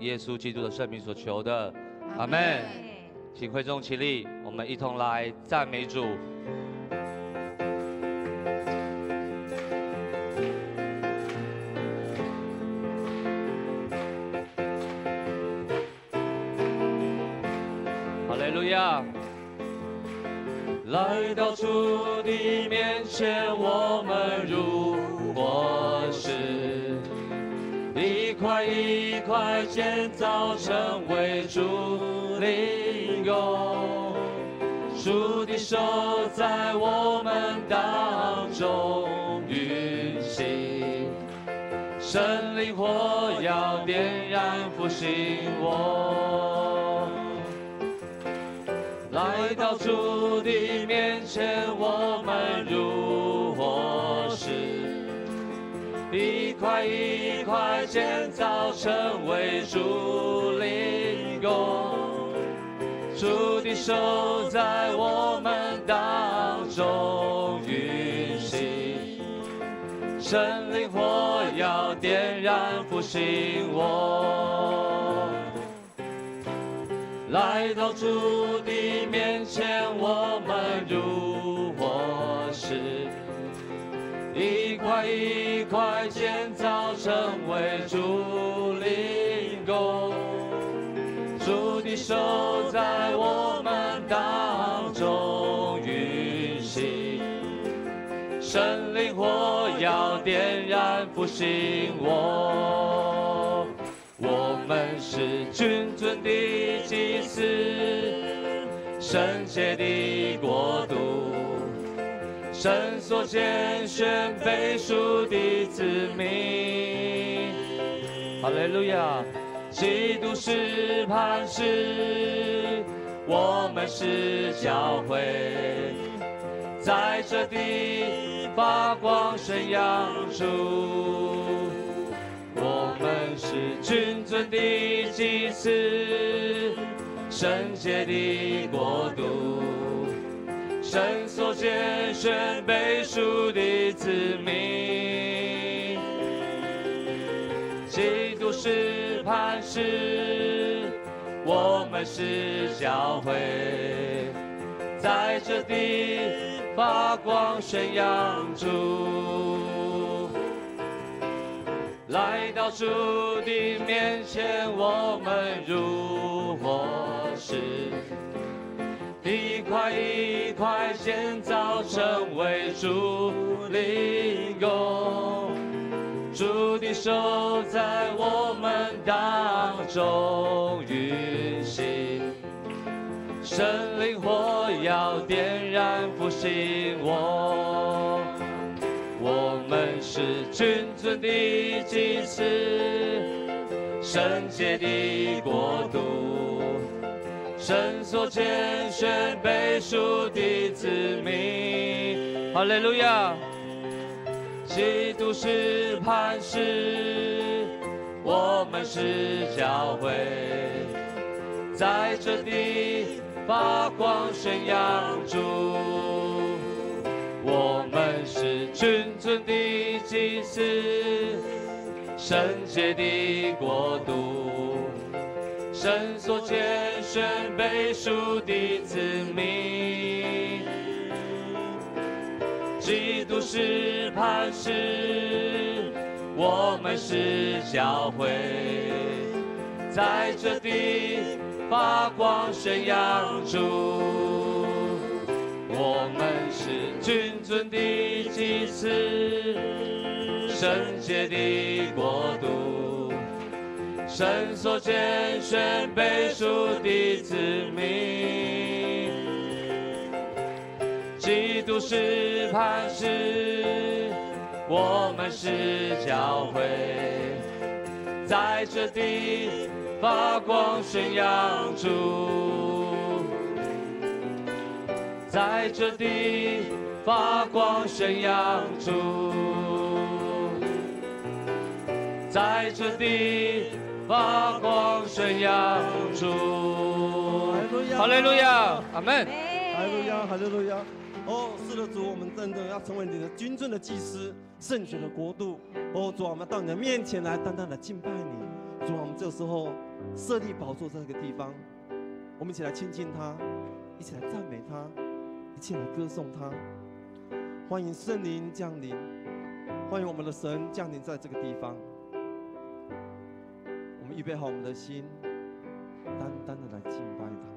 耶稣基督的圣名所求的，阿们。请会众起立，我们一同来赞美主。哈利路亚！来到主的面前，我们如活石，一块一块建造成为主灵宫。主的手在我们当中运行，圣灵火要点燃复兴我。来到主的面前，我们如活石，一块一块建造成为主灵宫。主的手在我们当中运行，圣灵火要点燃复兴我。来到主的面前，我们如活石，一块一块建造成为主灵宫。主的手在我们当中运行，圣灵火要点燃复兴我。我们是君尊的祭司，圣洁的国度，神所拣选被赎的子民。哈利路亚！基督是磐石，我们是教会，在这地发光宣扬主。我们是君尊的祭司，圣洁的国度，神所拣选被赎的子民。基督是磐石，我们是教会，在这地发光宣扬主。来到主的面前，我们如活石，一块一块建造成为主灵宫。主的手在我们当中运行，圣灵火要点燃复兴我。我们是君尊的祭司，圣洁的国度，神所拣选被赎的子民。哈利路亚！基督是磐石，我们是教会，在这地发光宣扬主。我们是君尊的祭司，圣洁的国度，神所拣选被赎的子民。基督是磐石，我们是教会，在这地发光宣扬主。我们是君尊的祭司，圣洁的国度，神所拣选被赎的子民。基督是磐石，我们是教会，在这地发光宣扬主。在这地发光宣扬主，在这地发光宣扬主。哈利路亚，阿门。哈利路亚，哈利路亚。哦，是的，主，我们真的要成为你的君尊的祭司，圣洁的国度。哦，主，我们到你的面前来，单单的敬拜你。主啊，我们这时候设立宝座在这个地方，我们一起来亲近他，一起来赞美他，一起来歌颂他。欢迎圣灵降临，欢迎我们的神降临在这个地方。我们预备好我们的心，单单的来敬拜他。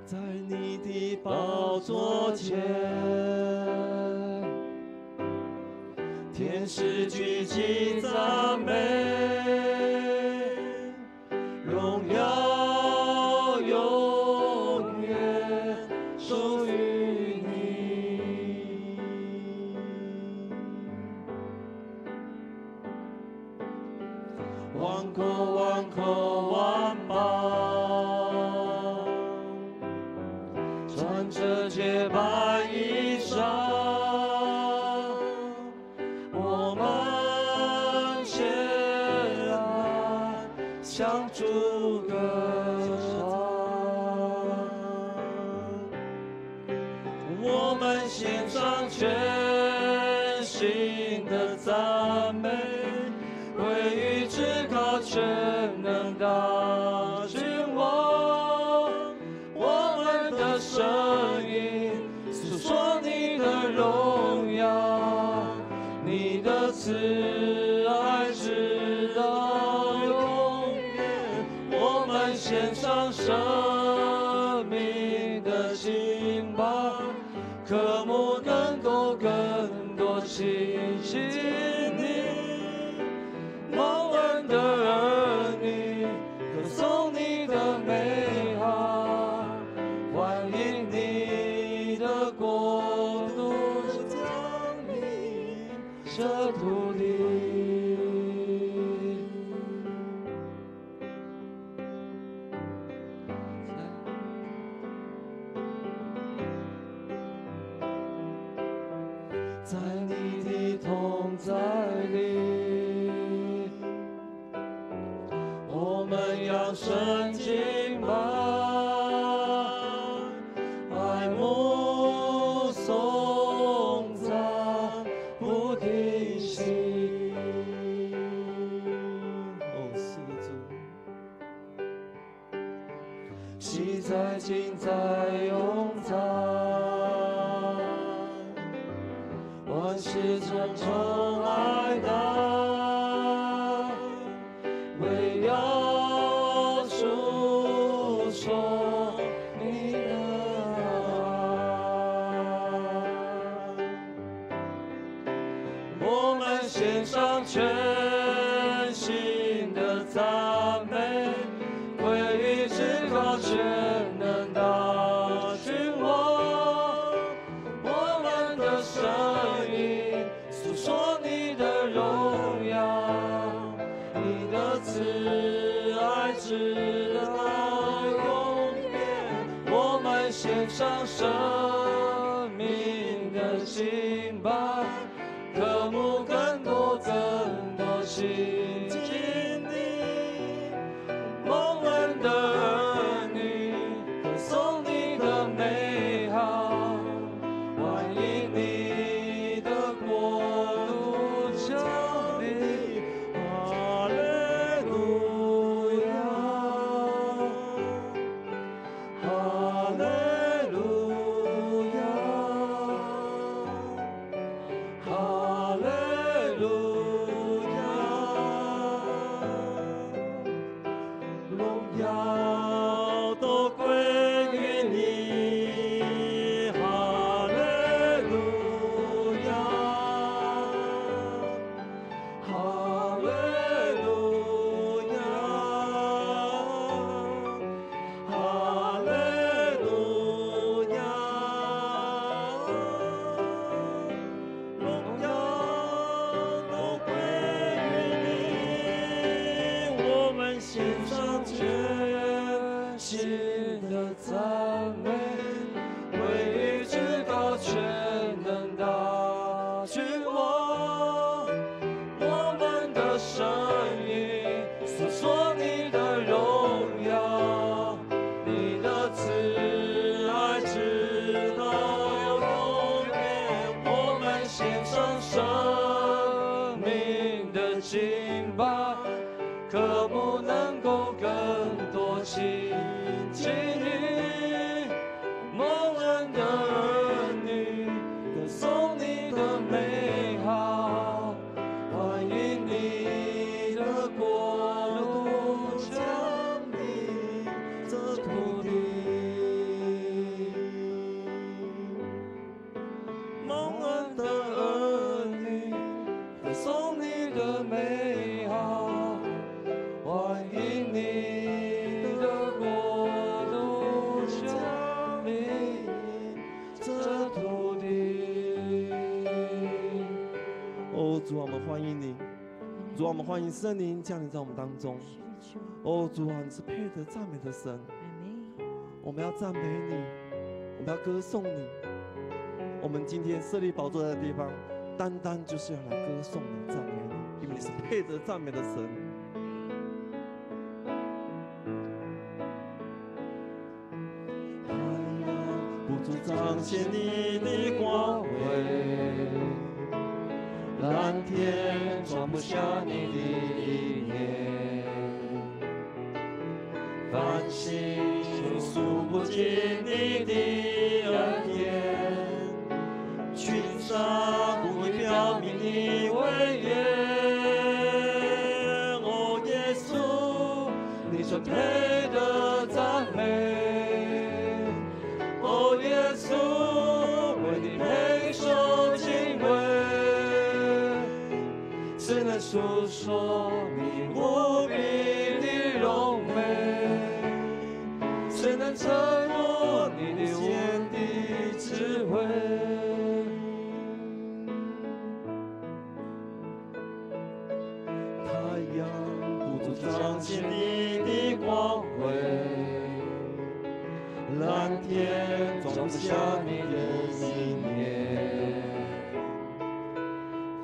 在你的宝座前，天使举起赞美，荣耀永远属于你。万口万口万邦，穿着洁白衣裳，我们前来向主歌唱。我们献上全心的赞美，归于至高全能大君王。我们的声音诉说你的荣耀，你的慈爱直到永远。我们献上生命的敬拜，渴慕更多亲近你。蒙恩的儿女，歌颂你的美好，欢迎你的国度降临这土地。在你的同在里，我们扬声敬拜，爱慕颂赞不停息。哦，是的，主，喜在今在永在，万事重重爱戴，唯要述说你的爱。我们献上全心的赞美，归于至高全能大君王。我们的声音诉说你的荣耀，你的慈爱直到永远。我们献上生命的敬拜，渴慕更多亲近你。蒙恩的儿女，歌颂你的美好，欢迎你的国度降临。哈利路亚，哈利路亚，哈利歌颂你的美好，欢迎你的国度降临这土地。蒙恩的儿女，歌颂你的美好，欢迎你的国度降临这土地。哦，主啊，我们欢迎你，主啊，我们欢迎圣灵降临在我们当中。哦，主啊，你是配得赞美的神，我们要赞美你，我们要歌颂你。我们今天设立宝座的地方，单单就是要来歌颂你、赞美你，因为你是配得赞美的神。太阳不住彰显你的光辉，蓝天装不下你的一念，繁星数不尽你的恩典，群山不会表明你威严。哦，耶稣，你是配得赞美。哦，耶稣，为你配受敬畏，只能诉说你无比的荣美，只能承诺你的无敌智慧。太阳不住彰显你的光辉，蓝天装不下你的意念，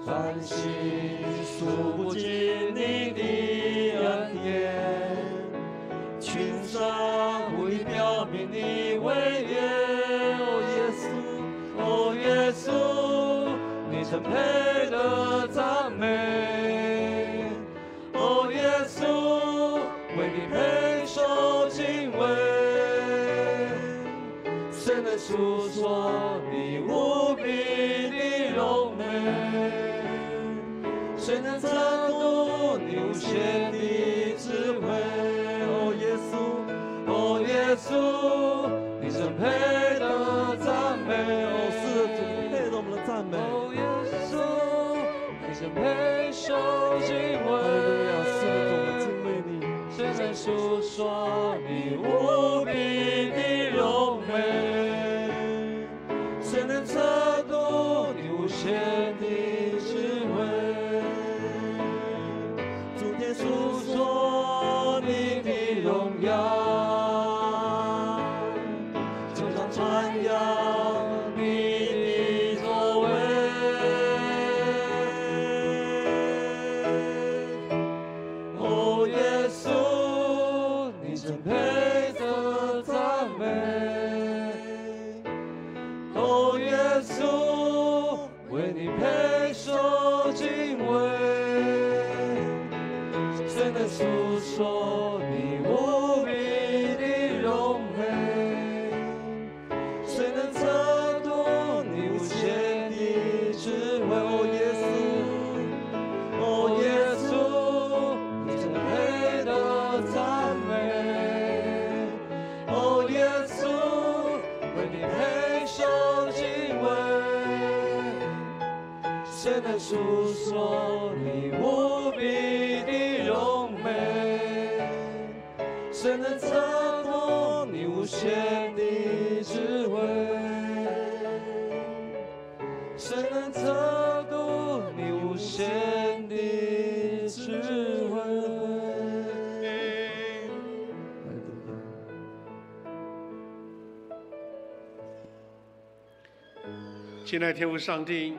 繁星数不尽你的恩典，群山不以表明你威严。哦，耶稣，你曾配得赞美。哦，耶稣，为你配受敬畏，谁能诉说你无比的荣美？谁能测度你无限的智慧？哦，耶稣，哦，耶稣，你曾配得赞美。哦，是主配得我们的赞美。哦，耶稣，你曾配受敬畏。谁能诉说你无比的荣美？谁能测度你无限的智慧？诸天诉说你的荣耀，众上传扬你的作为。哦，耶稣，你曾配得赞美。哦，耶稣，为你配受敬畏，谁能诉说你无比的荣美？谁能测度你无限的智慧？哦，耶稣，哦，耶稣，你曾配得赞美。哦，耶稣，为你配受敬畏，谁能诉说你无比的荣美？谁能测度你无限的智慧？谁能测度你无限的智慧？亲爱的天父上帝，